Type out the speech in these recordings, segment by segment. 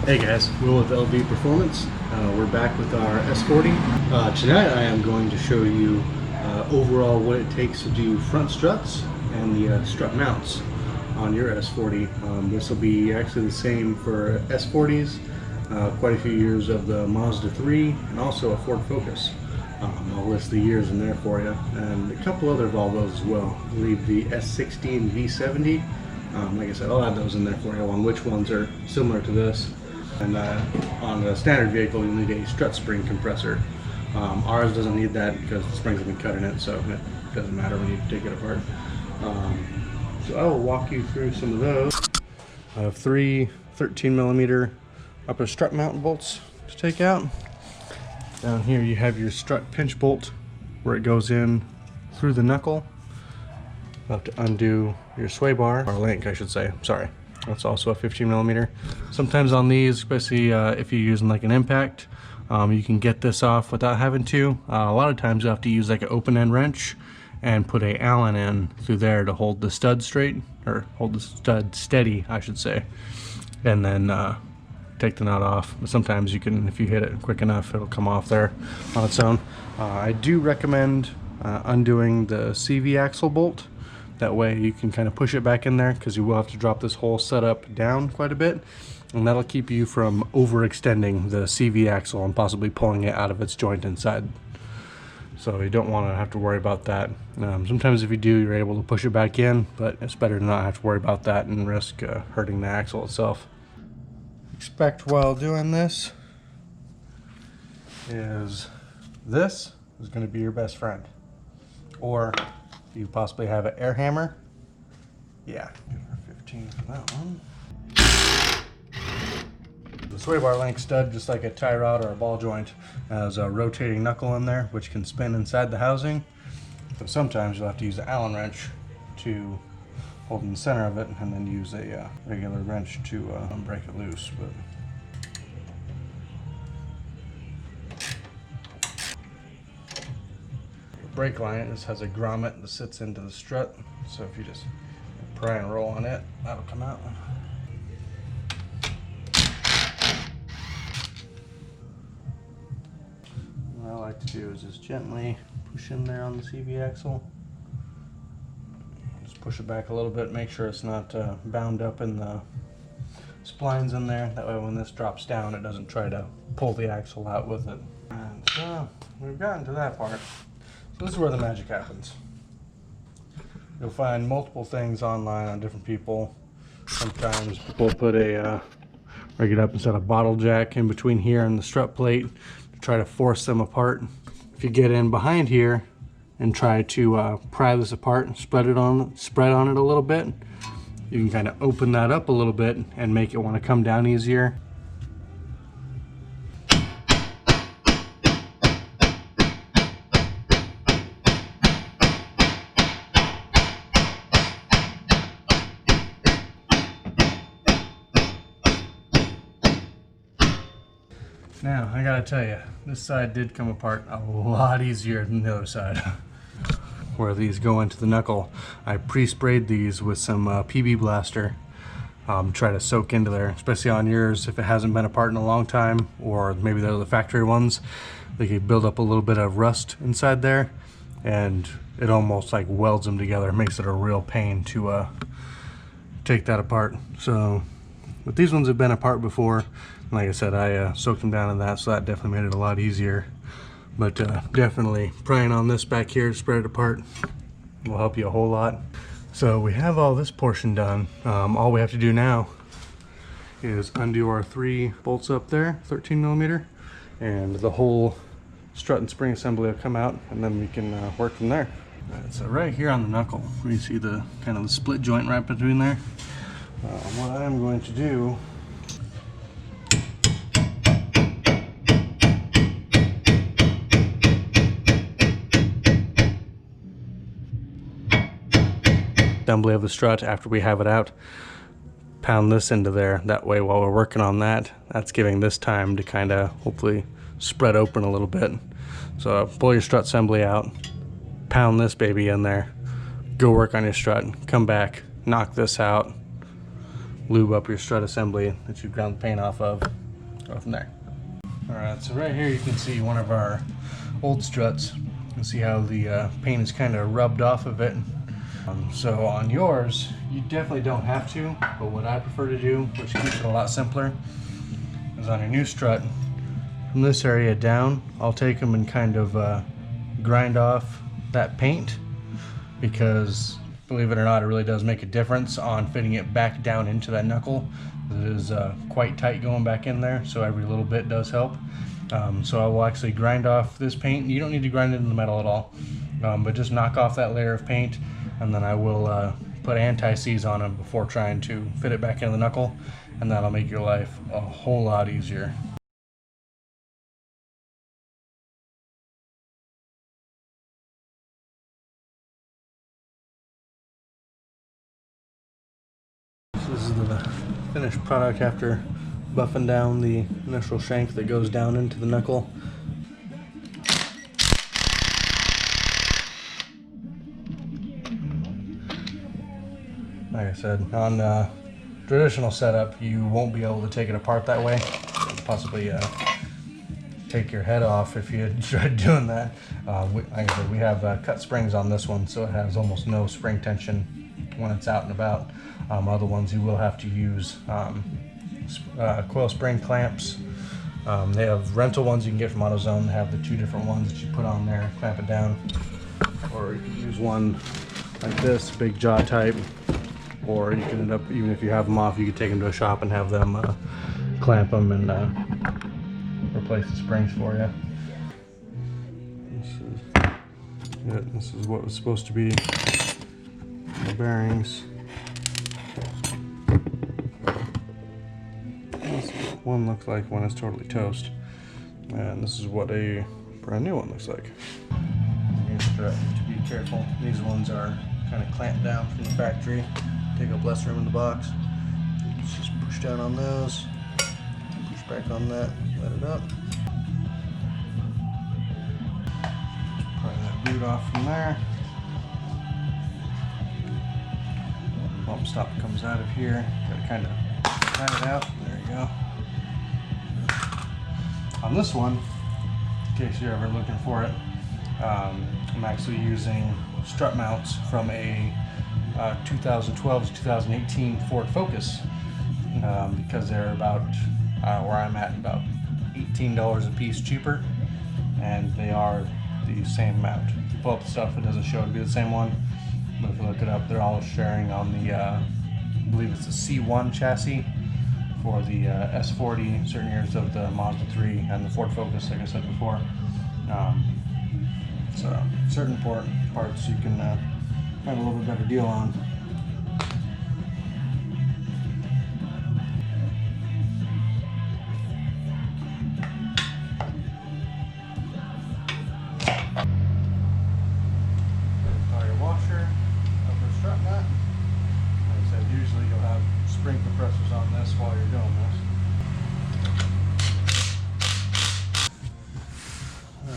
Hey guys, Will with LV Performance. We're back with our S40. Tonight I am going to show you overall what it takes to do front struts and the strut mounts on your S40. This will be actually the same for S40s, quite a few years of the Mazda 3 and also a Ford Focus. I'll list the years in there for you, and a couple other Volvos as well. I believe the S60 and V70. Like I said, I'll add those in there for you on which ones are similar to this. And on the standard vehicle, you need a strut spring compressor. Ours doesn't need that because the springs have been cut in it, so it doesn't matter when you take it apart. So I will walk you through some of those. I have three 13mm upper strut mount bolts to take out. Down here you have your strut pinch bolt where it goes in through the knuckle. You'll have to undo your sway bar, or link I should say, sorry. That's also a 15mm. Sometimes on these, especially if you're using like an impact, you can get this off without having to. A lot of times you have to use like an open end wrench and put a Allen in through there to hold the stud straight, or hold the stud steady I should say, and then take the nut off. But sometimes you can, if you hit it quick enough, it'll come off there on its own. I do recommend undoing the CV axle bolt. That way you can kind of push it back in there, because you will have to drop this whole setup down quite a bit, and that'll keep you from overextending the CV axle and possibly pulling it out of its joint inside. So you don't want to have to worry about that. Sometimes if you do, you're able to push it back in, but it's better to not have to worry about that and risk hurting the axle itself. Expect while doing this is going to be your best friend. Or you possibly have an air hammer. Yeah, give her 15 for that one. The sway bar link stud, just like a tie rod or a ball joint, has a rotating knuckle in there which can spin inside the housing. So sometimes you'll have to use an Allen wrench to hold in the center of it, and then use a regular wrench to break it loose. But brake line has a grommet that sits into the strut, so if you just pry and roll on it, that'll come out. What I like to do is just gently push in there on the CV axle. Just push it back a little bit, make sure it's not bound up in the splines in there. That way when this drops down, it doesn't try to pull the axle out with it. And so we've gotten to that part. This is where the magic happens. You'll find multiple things online on different people. Sometimes people put a rig it up and set a bottle jack in between here and the strut plate to try to force them apart. If you get in behind here and try to pry this apart and spread on it a little bit, you can kind of open that up a little bit and make it want to come down easier. Now, I gotta tell you, this side did come apart a lot easier than the other side. Where these go into the knuckle, I pre-sprayed these with some PB Blaster. Try to soak into there, especially on yours if it hasn't been apart in a long time, or maybe they're the factory ones. They can build up a little bit of rust inside there, and it almost like welds them together. It makes it a real pain to take that apart. So, but these ones have been apart before. Like I said, I soaked them down in that, so that definitely made it a lot easier. But definitely prying on this back here to spread it apart will help you a whole lot. So we have all this portion done. All we have to do now is undo our 3 bolts up there, 13mm, and the whole strut and spring assembly will come out, and then we can work from there. Right, so right here on the knuckle, you see the kind of the split joint right between there. What I'm going to do assembly of the strut after we have it out, pound this into there. That way while we're working on that, that's giving this time to kind of hopefully spread open a little bit. So pull your strut assembly out, pound this baby in there, go work on your strut, come back, knock this out, lube up your strut assembly that you ground the paint off of. Go from there. Alright, so right here you can see one of our old struts. You can see how the paint is kind of rubbed off of it. So on yours, you definitely don't have to, but what I prefer to do, which keeps it a lot simpler, is on your new strut, from this area down, I'll take them and kind of grind off that paint, because believe it or not, it really does make a difference on fitting it back down into that knuckle. It is quite tight going back in there, so every little bit does help. So I will actually grind off this paint. You don't need to grind it in the metal at all, but just knock off that layer of paint, and then I will put anti-seize on them before trying to fit it back into the knuckle, and that'll make your life a whole lot easier. So this is the finished product after buffing down the initial shank that goes down into the knuckle. Like I said, on traditional setup, you won't be able to take it apart that way. Possibly take your head off if you tried doing that. Like I said, we have cut springs on this one, so it has almost no spring tension when it's out and about. Other ones you will have to use coil spring clamps. They have rental ones you can get from AutoZone. They have the two different ones that you put on there, clamp it down. Or you can use one like this, big jaw type. Or you can end up, even if you have them off, you could take them to a shop and have them clamp them and replace the springs for you. This is what was supposed to be the bearings. This is what one looks like when it's totally toast, and this is what a brand new one looks like. To be careful, these ones are kind of clamped down from the factory. Take up less room in the box. Let's just push down on those, push back on that, let it up. Pry that boot off from there. Bump stop comes out of here. Gotta kind of tighten it out. There you go. On this one, in case you're ever looking for it, I'm actually using strut mounts from a 2012 to 2018 Ford Focus, because they're about where I'm at, about $18 a piece cheaper, and they are the same mount. If you pull up the stuff, it doesn't show it to be the same one, but if you look it up, they're all sharing on the I believe it's the C1 chassis for the S40, certain years of the Mazda 3 and the Ford Focus, like I said before. So certain parts you can find a little bit better deal on. Your washer, upper strut nut. Like I said, usually you'll have spring compressors on this while you're doing this.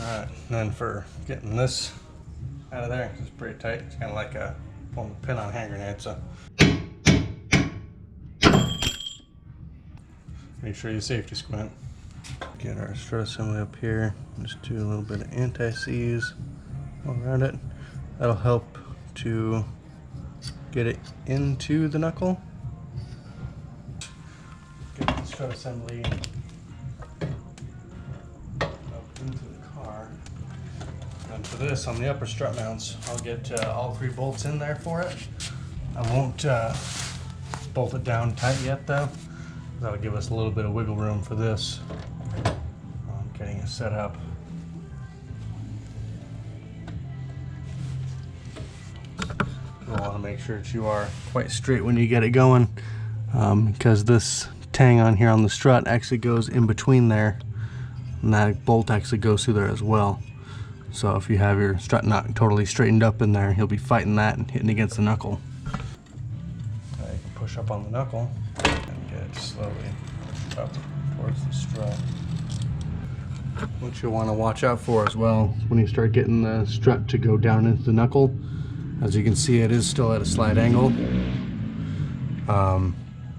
Alright, then for getting this out of there, it's pretty tight. It's kind of like pulling a pin on a hand grenade, so make sure you safety squint. Get our strut assembly up here. Just do a little bit of anti-seize all around it. That'll help to get it into the knuckle. Get the strut assembly up into the car. And for this, on the upper strut mounts, I'll get all 3 bolts in there for it. I won't bolt it down tight yet though. That'll give us a little bit of wiggle room for this. Getting it set up. You'll want to make sure that you are quite straight when you get it going, because this tang on here on the strut actually goes in between there, and that bolt actually goes through there as well. So if you have your strut not totally straightened up in there, you'll be fighting that and hitting against the knuckle. Now you can push up on the knuckle and get it slowly up towards the strut. What you'll want to watch out for as well, when you start getting the strut to go down into the knuckle, as you can see, it is still at a slight angle.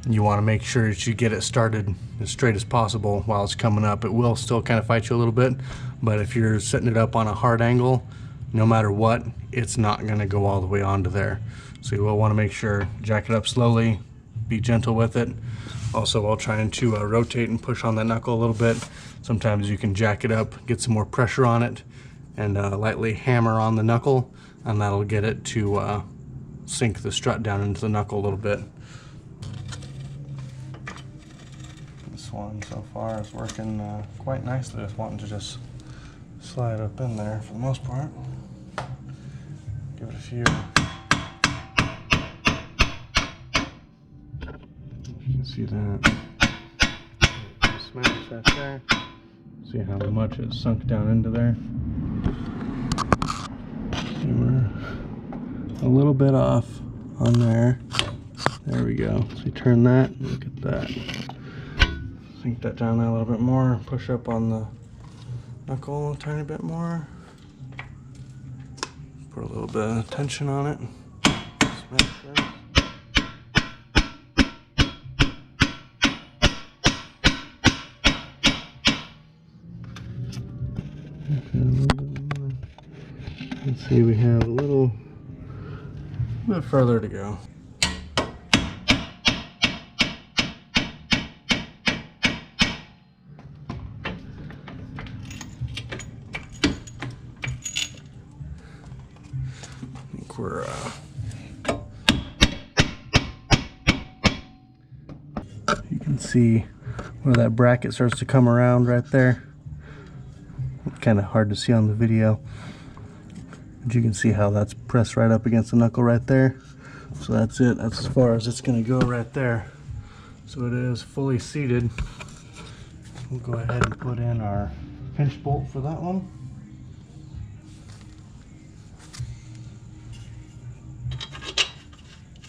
You want to make sure that you get it started as straight as possible while it's coming up. It will still kind of fight you a little bit, but if you're setting it up on a hard angle, no matter what, it's not going to go all the way onto there. So you will want to make sure, jack it up slowly, be gentle with it. Also, while trying to rotate and push on that knuckle a little bit, sometimes you can jack it up, get some more pressure on it, and lightly hammer on the knuckle, and that'll get it to sink the strut down into the knuckle a little bit. This one so far is working quite nicely with wanting to just slide up in there for the most part. Give it a few. You can see that. Smash that there. See how much it sunk down into there. See, we're a little bit off on there. There we go. So you turn that, look at that. Sink that down there a little bit more. Push up on the knuckle a tiny bit more. Put a little bit of tension on it. Smash that. Let's see, we have a little bit further to go. I think we're you can see where that bracket starts to come around right there. Kind of hard to see on the video, but you can see how that's pressed right up against the knuckle right there. So that's it. That's as far as it's going to go right there. So it is fully seated. We'll go ahead and put in our pinch bolt for that one.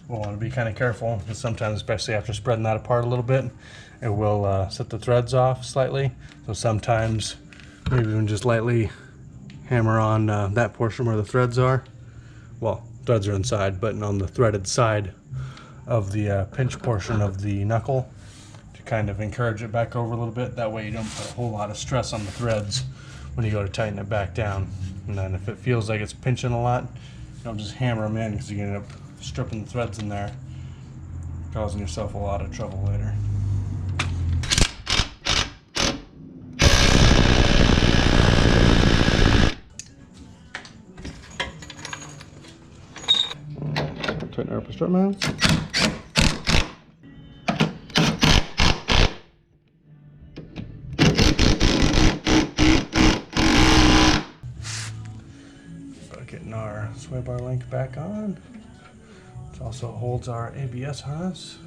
We'll want to be kind of careful because sometimes, especially after spreading that apart a little bit, it will set the threads off slightly. So sometimes maybe even just lightly hammer on that portion where the threads are. Well, threads are inside, but on the threaded side of the pinch portion of the knuckle to kind of encourage it back over a little bit. That way you don't put a whole lot of stress on the threads when you go to tighten it back down. And then if it feels like it's pinching a lot, don't just hammer them in because you end up stripping the threads in there, causing yourself a lot of trouble later. Tighten our strut mounts. Getting our sway bar link back on. It also holds our ABS harness.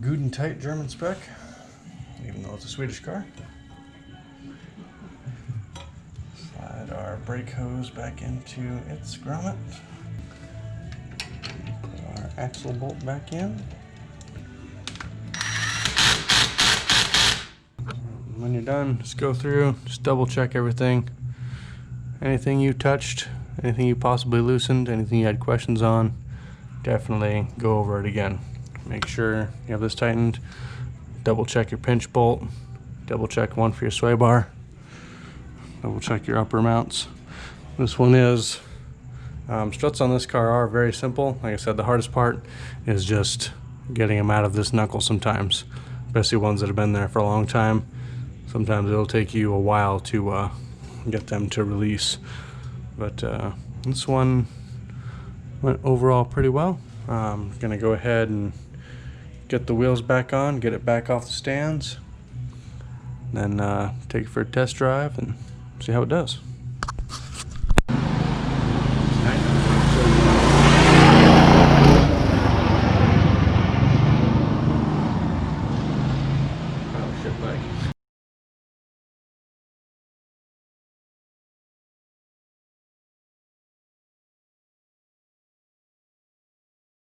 Good and tight German SPEC, even though it's a Swedish car. Slide our brake hose back into its grommet. Put our axle bolt back in. When you're done, just go through, just double check everything. Anything you touched, anything you possibly loosened, anything you had questions on, definitely go over it again. Make sure you have this tightened. Double check your pinch bolt. Double check one for your sway bar. Double check your upper mounts. This one is, struts on this car are very simple. Like I said, the hardest part is just getting them out of this knuckle sometimes, especially ones that have been there for a long time. Sometimes it'll take you a while to get them to release. But this one went overall pretty well. I'm gonna go ahead and get the wheels back on, get it back off the stands, then take it for a test drive and see how it does.